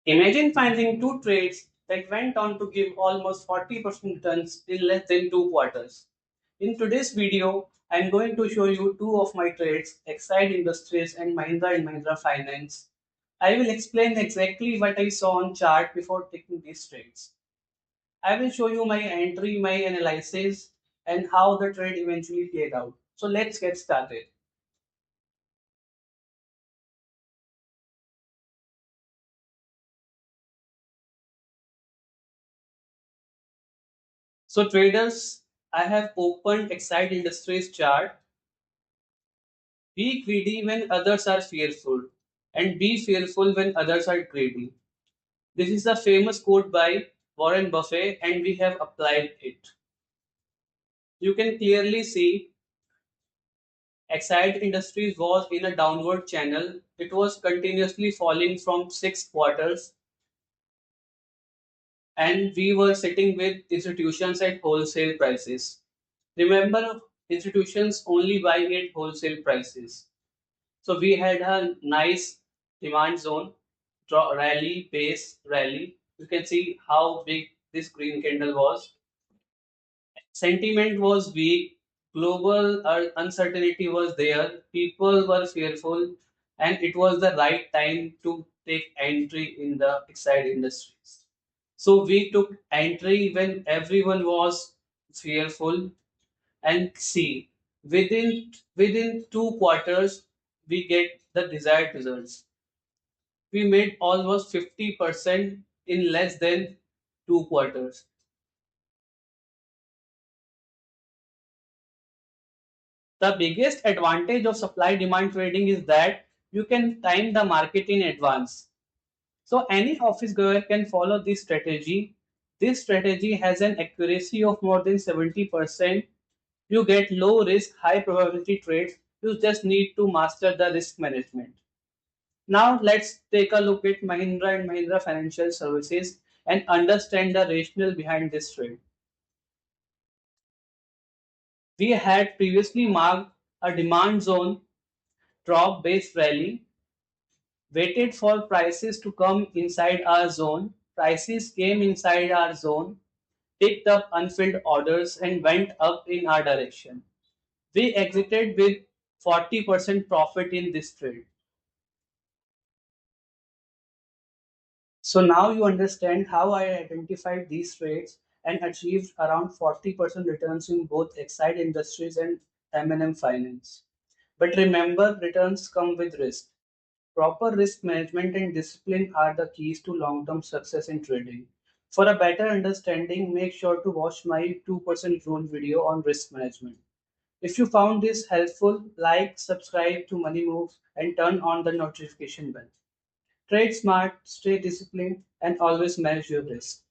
Imagine finding two trades that went on to give almost 40% returns in less than 2 quarters. In today's video, I'm going to show you two of my trades, Exide Industries and Mahindra Finance. I will explain exactly what I saw on chart before taking these trades. I will show you my entry, my analysis, and how the trade eventually played out. So let's get started. So traders, I have opened Exide Industries chart. Be greedy when others are fearful, and be fearful when others are greedy. This is a famous quote by Warren Buffett, and we have applied it. You can clearly see Exide Industries was in a downward channel. It was continuously falling from 6 quarters, and we were sitting with institutions at wholesale prices. Remember, institutions only buy at wholesale prices. So we had a nice demand zone, rally, base rally. You can see how big this green candle was. Sentiment was weak. Global uncertainty was there. People were fearful, and it was the right time to take entry in the Exide Industries. So we took entry when everyone was fearful, and see within 2 quarters we get the desired results. We made almost 50% in less than 2 quarters. The biggest advantage of supply demand trading is that you can time the market in advance. So any office goer can follow this strategy. This strategy has an accuracy of more than 70%. You get low risk, high probability trades. You just need to master the risk management. Now let's take a look at Mahindra and Mahindra Financial Services and understand the rationale behind this trade. We had previously marked a demand zone drop based rally, waited for prices to come inside our zone. Prices came inside our zone, picked up unfilled orders, and went up in our direction. We exited with 40% profit in this trade. So now you understand how I identified these trades and achieved around 40% returns in both Exide Industries and M&M Finance. But remember, returns come with risk. Proper risk management and discipline are the keys to long-term success in trading. For a better understanding, make sure to watch my 2% rule video on risk management. If you found this helpful, like, subscribe to Money Moves, and turn on the notification bell. Trade smart, stay disciplined, and always manage your risk.